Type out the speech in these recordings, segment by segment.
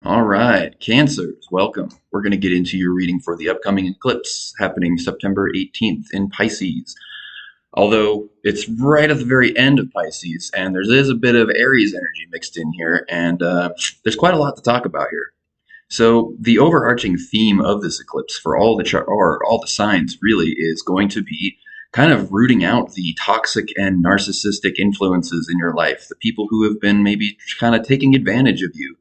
All right, Cancers, welcome. We're going to get into your reading for the upcoming eclipse happening September 18th in Pisces. Although it's right at the very end of Pisces, and there is a bit of Aries energy mixed in here, and there's quite a lot to talk about here. So the overarching theme of this eclipse for all the or all the signs really is going to be kind of rooting out the toxic and narcissistic influences in your life, the people who have been maybe kind of taking advantage of you.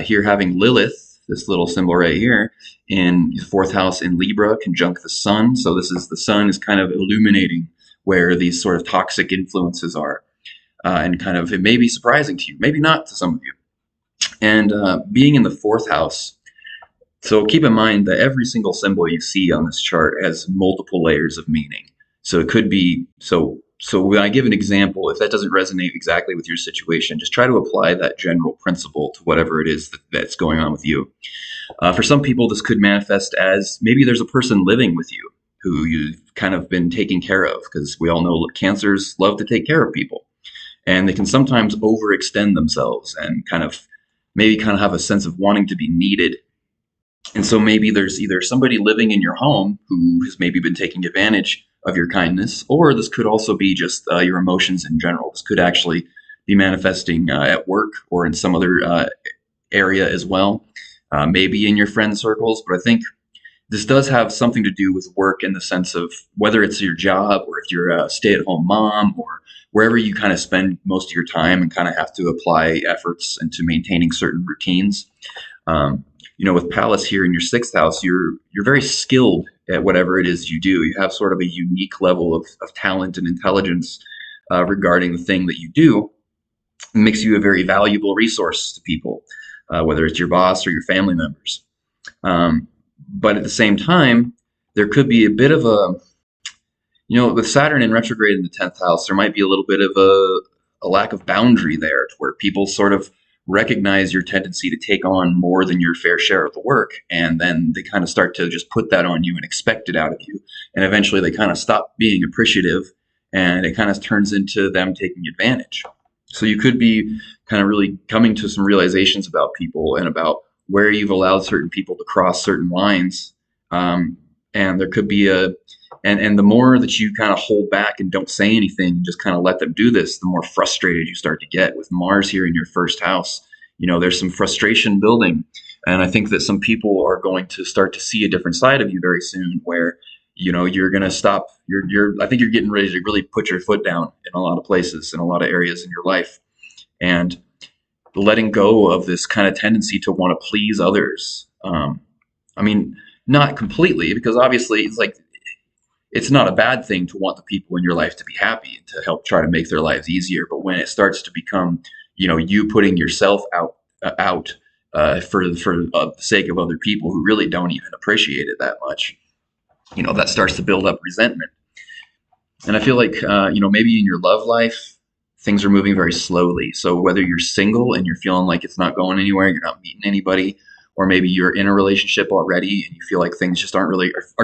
Here having Lilith, this little symbol right here, in the fourth house in Libra, conjunct the sun. So this is the sun is kind of illuminating where these sort of toxic influences are. And kind of, it may be surprising to you, maybe not to some of you. And being in the fourth house, so keep in mind that every single symbol you see on this chart has multiple layers of meaning. So it could be, so when I give an example, if that doesn't resonate exactly with your situation, just try to apply that general principle to whatever it is that's going on with you. For some people, this could manifest as maybe there's a person living with you who you've kind of been taking care of, because we all know cancers love to take care of people. And they can sometimes overextend themselves and kind of have a sense of wanting to be needed. And so maybe there's either somebody living in your home who has maybe been taking advantage of your kindness, or this could also be just your emotions in general. This could actually be manifesting at work or in some other area as well, maybe in your friend circles. But I think this does have something to do with work in the sense of whether it's your job or if you're a stay-at-home mom or wherever you kind of spend most of your time and kind of have to apply efforts into maintaining certain routines. With Pallas here in your sixth house, you're very skilled at whatever it is you do. You have sort of a unique level of talent and intelligence regarding the thing that you do. It makes you a very valuable resource to people, whether it's your boss or your family members. But at the same time, there could be a bit of with Saturn in retrograde in the 10th house, there might be a little bit of a lack of boundary there, to where people sort of recognize your tendency to take on more than your fair share of the work, and then they kind of start to just put that on you and expect it out of you, and eventually they kind of stop being appreciative, and it kind of turns into them taking advantage. So you could be kind of really coming to some realizations about people and about where you've allowed certain people to cross certain lines, and there could be and the more that you kind of hold back and don't say anything and just kind of let them do this, the more frustrated you start to get. With Mars here in your first house, there's some frustration building. And I think that some people are going to start to see a different side of you very soon, where, you're going to stop. I think you're getting ready to really put your foot down in a lot of places, in a lot of areas in your life. And letting go of this kind of tendency to want to please others. Not completely, because obviously it's not a bad thing to want the people in your life to be happy and to help try to make their lives easier. But when it starts to become, you putting yourself out for the sake of other people who really don't even appreciate it that much, that starts to build up resentment. And I feel like, maybe in your love life, things are moving very slowly. So whether you're single and you're feeling like it's not going anywhere, you're not meeting anybody, or maybe you're in a relationship already and you feel like things just are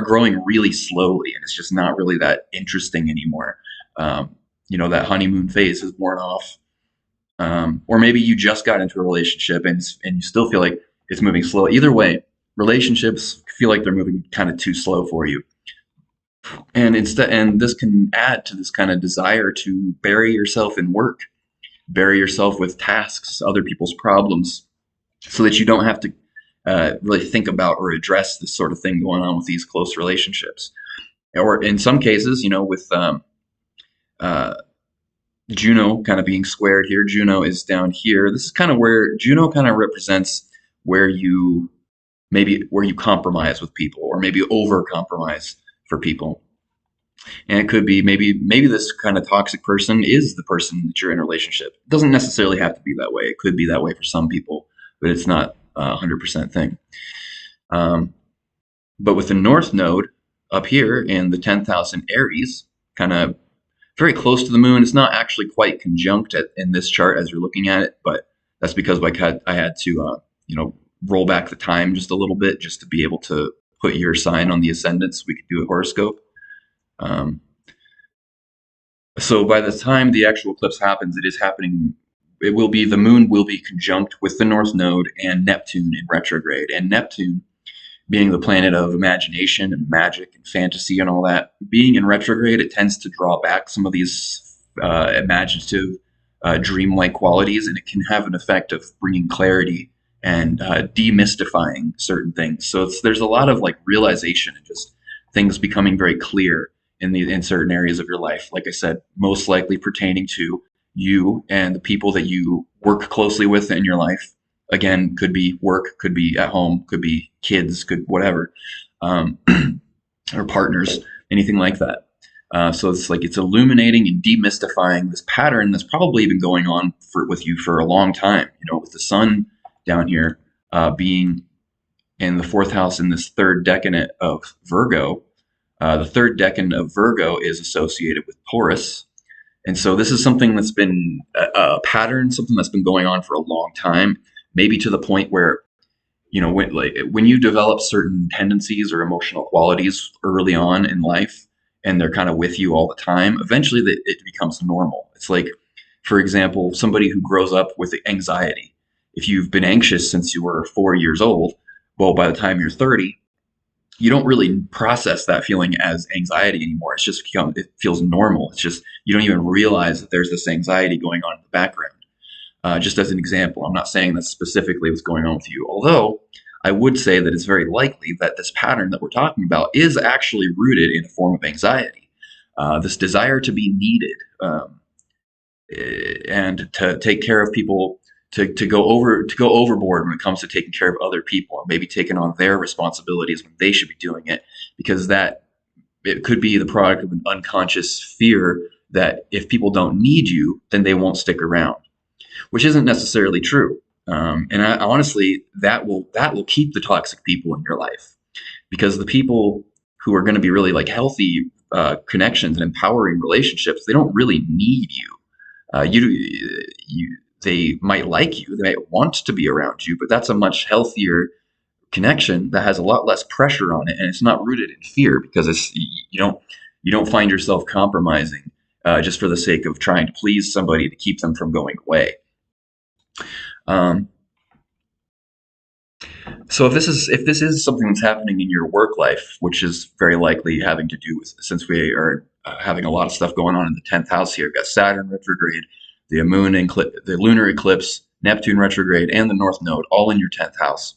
growing really slowly, and it's just not really that interesting anymore. That honeymoon phase has worn off. Or maybe you just got into a relationship and you still feel like it's moving slow. Either way, relationships feel like they're moving kind of too slow for you. And this can add to this kind of desire to bury yourself in work, bury yourself with tasks, other people's problems, so that you don't have to really think about or address this sort of thing going on with these close relationships. Or in some cases, with Juno kind of being squared here. Juno is down here. This is kind of where Juno kind of represents where you compromise with people, or maybe over compromise for people. And it could be maybe this kind of toxic person is the person that you're in a relationship. It doesn't necessarily have to be that way. It could be that way for some people, but it's not 100% thing. But with the North Node up here in the 10th house in Aries, kind of very close to the moon, it's not actually quite conjunct in this chart as you're looking at it, but that's because I had to roll back the time just a little bit just to be able to put your sign on the ascendant so we could do a horoscope. So by the time the actual eclipse happens, it is happening it will be, the moon will be conjunct with the North Node and Neptune in retrograde. And Neptune, being the planet of imagination and magic and fantasy and all that, being in retrograde, it tends to draw back some of these imaginative, dreamlike qualities, and it can have an effect of bringing clarity and demystifying certain things. So there's a lot of like realization and just things becoming very clear in certain areas of your life. Like I said, most likely pertaining to you and the people that you work closely with in your life. Again, could be work, could be at home, could be kids, could whatever, or partners, anything like that. So it's like it's illuminating and demystifying this pattern that's probably been going on with you for a long time. With the sun down here being in the fourth house in this third decan of Virgo. The third decan of Virgo is associated with Taurus. And so this is something that's been a pattern, something that's been going on for a long time, maybe to the point where, when you develop certain tendencies or emotional qualities early on in life, and they're kind of with you all the time, eventually it becomes normal. It's like, for example, somebody who grows up with anxiety. If you've been anxious since you were 4 years old, well, by the time you're 30, you don't really process that feeling as anxiety anymore. It's just it feels normal. It's just, you don't even realize that there's this anxiety going on in the background. Just as an example, I'm not saying that's specifically what's going on with you, although I would say that it's very likely that this pattern that we're talking about is actually rooted in a form of anxiety. This desire to be needed, and to take care of people, to go overboard when it comes to taking care of other people, or maybe taking on their responsibilities when they should be doing it, because it could be the product of an unconscious fear that if people don't need you, then they won't stick around, which isn't necessarily true. And honestly, that will keep the toxic people in your life, because the people who are going to be really like healthy connections and empowering relationships, they don't really need you. They might like you, they might want to be around you, but that's a much healthier connection that has a lot less pressure on it, and it's not rooted in fear, because you don't find yourself compromising just for the sake of trying to please somebody to keep them from going away. So if this is something that's happening in your work life, which is very likely having to do with, since we are having a lot of stuff going on in the 10th house here, we've got Saturn retrograde, the lunar eclipse, Neptune retrograde, and the North Node all in your 10th house.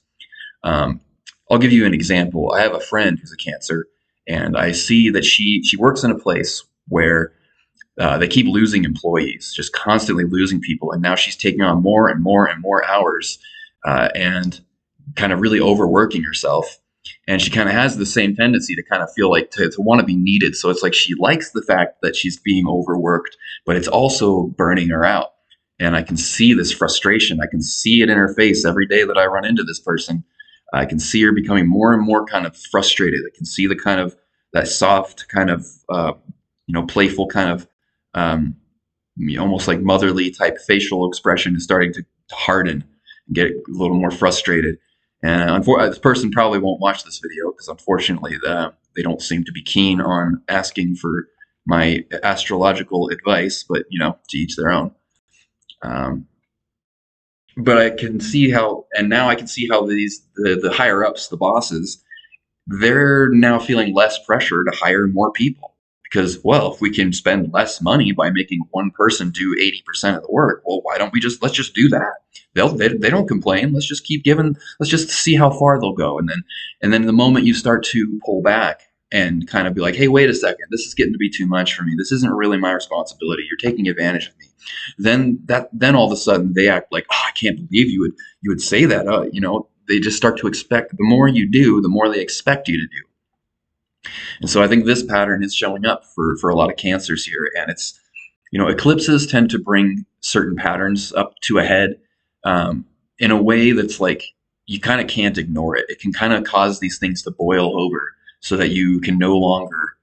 I'll give you an example. I have a friend who's a Cancer, and I see that she works in a place where they keep losing employees, just constantly losing people, and now she's taking on more and more and more hours, and kind of really overworking herself. And she kind of has the same tendency to kind of feel like to want to be needed. So it's like she likes the fact that she's being overworked, but it's also burning her out. And I can see this frustration. I can see it in her face every day that I run into this person. I can see her becoming more and more kind of frustrated. I can see the kind of that soft kind of, playful kind of, almost like motherly type facial expression is starting to harden and get a little more frustrated. And this person probably won't watch this video, because unfortunately they don't seem to be keen on asking for my astrological advice, but to each their own. But I can see how, and now I can see how the higher ups, the bosses, they're now feeling less pressure to hire more people. Because, well, if we can spend less money by making one person do 80% of the work, well, why don't let's just do that? They don't complain. Let's just keep giving. Let's just see how far they'll go. And then the moment you start to pull back and kind of be like, hey, wait a second, this is getting to be too much for me. This isn't really my responsibility. You're taking advantage of me. Then all of a sudden they act like, oh, I can't believe you would say that. They just start to expect. The more you do, the more they expect you to do. And so I think this pattern is showing up for a lot of Cancers here. And it's, eclipses tend to bring certain patterns up to a head in a way that's like, you kind of can't ignore it. It can kind of cause these things to boil over so that you can no longer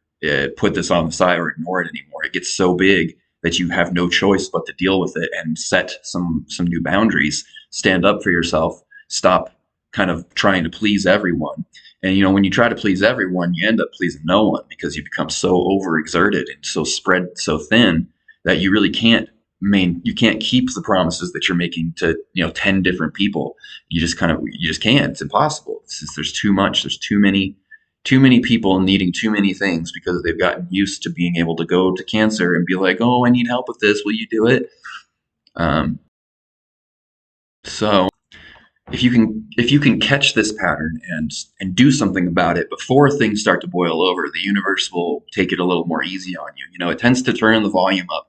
put this on the side or ignore it anymore. It gets so big that you have no choice but to deal with it and set some new boundaries, stand up for yourself, stop kind of trying to please everyone. And, when you try to please everyone, you end up pleasing no one, because you become so overexerted and so spread so thin that you really can't you can't keep the promises that you're making to 10 different people. You just can't. It's impossible. There's too much. There's too many people needing too many things because they've gotten used to being able to go to Cancer and be like, oh, I need help with this. Will you do it? So if you can catch this pattern and do something about it before things start to boil over, the universe will take it a little more easy on you. It tends to turn the volume up.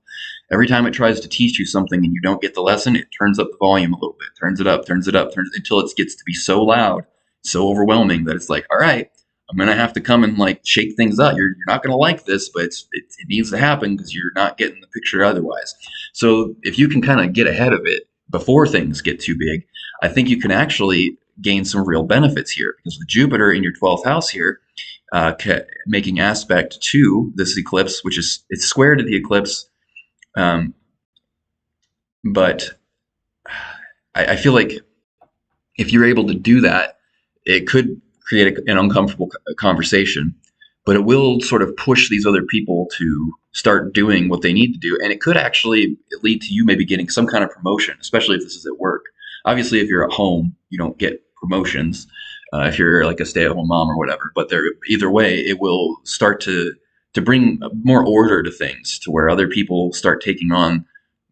Every time it tries to teach you something and you don't get the lesson, it turns up the volume a little bit, turns it up, until it gets to be so loud, so overwhelming that it's like, all right, I'm going to have to come and like shake things up. You're not going to like this, but it needs to happen because you're not getting the picture otherwise. So if you can kind of get ahead of it before things get too big, I think you can actually gain some real benefits here, because with Jupiter in your 12th house here, making aspect to this eclipse, which is, it's square to the eclipse, but I feel like if you're able to do that, it could create an uncomfortable conversation, but it will sort of push these other people to start doing what they need to do. And it could actually lead to you maybe getting some kind of promotion, especially if this is at work. Obviously, if you're at home, you don't get promotions if you're like a stay-at-home mom or whatever. But either way, it will start to bring more order to things, to where other people start taking on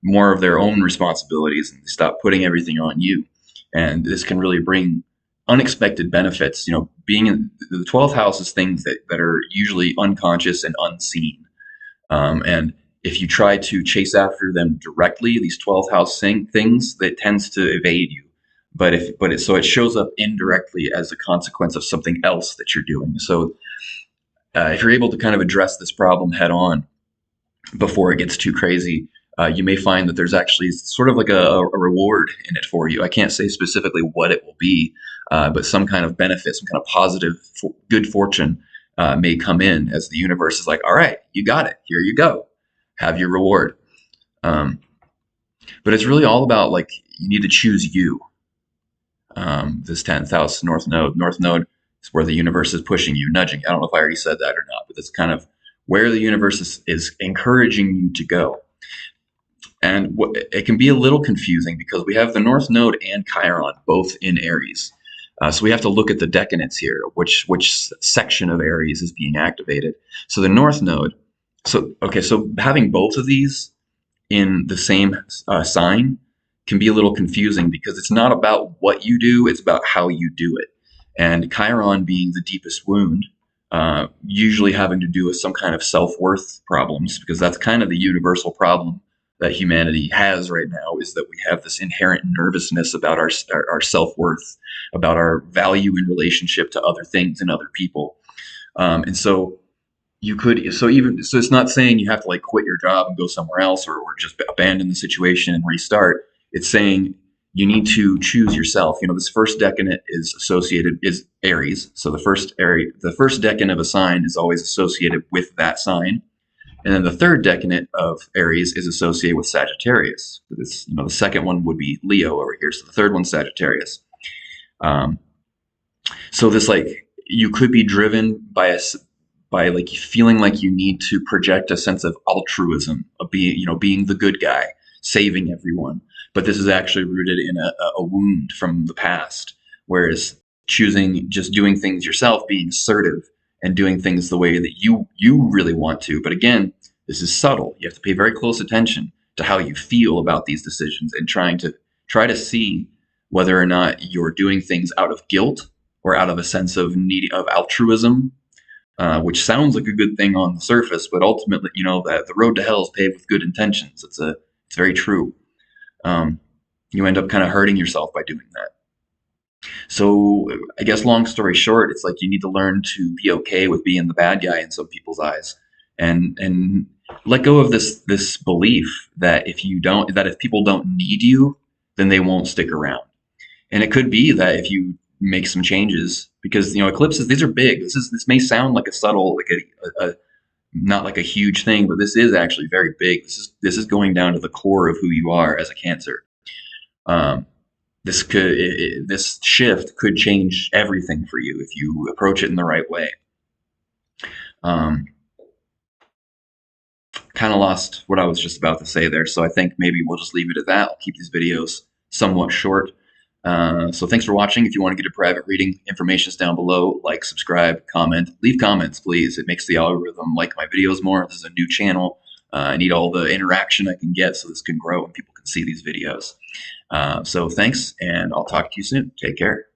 more of their own responsibilities and stop putting everything on you. And this can really bring unexpected benefits. Being in the 12th house is things that are usually unconscious and unseen. And if you try to chase after them directly, these 12th house things, that tends to evade you. So it shows up indirectly as a consequence of something else that you're doing. So if you're able to kind of address this problem head on before it gets too crazy, you may find that there's actually sort of like a reward in it for you. I can't say specifically what it will be, but some kind of benefit, some kind of positive, good fortune may come in, as the universe is like, all right, you got it. Here you go. Have your reward. But it's really all about, like, you need to choose you. This 10th house, North Node. North Node is where the universe is pushing you, nudging. I don't know if I already said that or not, but that's kind of where the universe is encouraging you to go. And it can be a little confusing because we have the North Node and Chiron both in Aries. So we have to look at the decanates here, which section of Aries is being activated. So the North Node, so having both of these in the same sign can be a little confusing, because it's not about what you do, it's about how you do it. And Chiron being the deepest wound, usually having to do with some kind of self-worth problems, because that's kind of the universal problem that humanity has right now, is that we have this inherent nervousness about our self-worth, about our value in relationship to other things and other people. And so it's not saying you have to like quit your job and go somewhere else, or just abandon the situation and restart. It's saying you need to choose yourself. This first decanate is Aries. So the first decan of a sign is always associated with that sign. And then the third decanate of Aries is associated with Sagittarius. The second one would be Leo over here. So the third one's Sagittarius. So this, like, you could be driven by like feeling like you need to project a sense of altruism, of being the good guy, saving everyone. But this is actually rooted in a wound from the past. Whereas choosing just doing things yourself, being assertive, and doing things the way that you really want to. But again, this is subtle. You have to pay very close attention to how you feel about these decisions, and try to see whether or not you're doing things out of guilt or out of a sense of altruism, which sounds like a good thing on the surface, but ultimately, that the road to hell is paved with good intentions. It's very true. You end up kind of hurting yourself by doing that. So I guess, long story short, it's like you need to learn to be okay with being the bad guy in some people's eyes, and let go of this belief that if people don't need you, then they won't stick around. And it could be that if you make some changes, because eclipses, these are big. This may sound like a subtle, like not like a huge thing, but this is actually very big. This is going down to the core of who you are as a Cancer. This shift could change everything for you if you approach it in the right way. Kind kind of lost what I was just about to say there. So I think maybe we'll just leave it at that. I'll keep these videos somewhat short. So thanks for watching. If you want to get a private reading, information is down below. Like, subscribe, comment. Leave comments, please. It makes the algorithm like my videos more. This is a new channel. I need all the interaction I can get so this can grow and people can see these videos. So thanks, and I'll talk to you soon. Take care.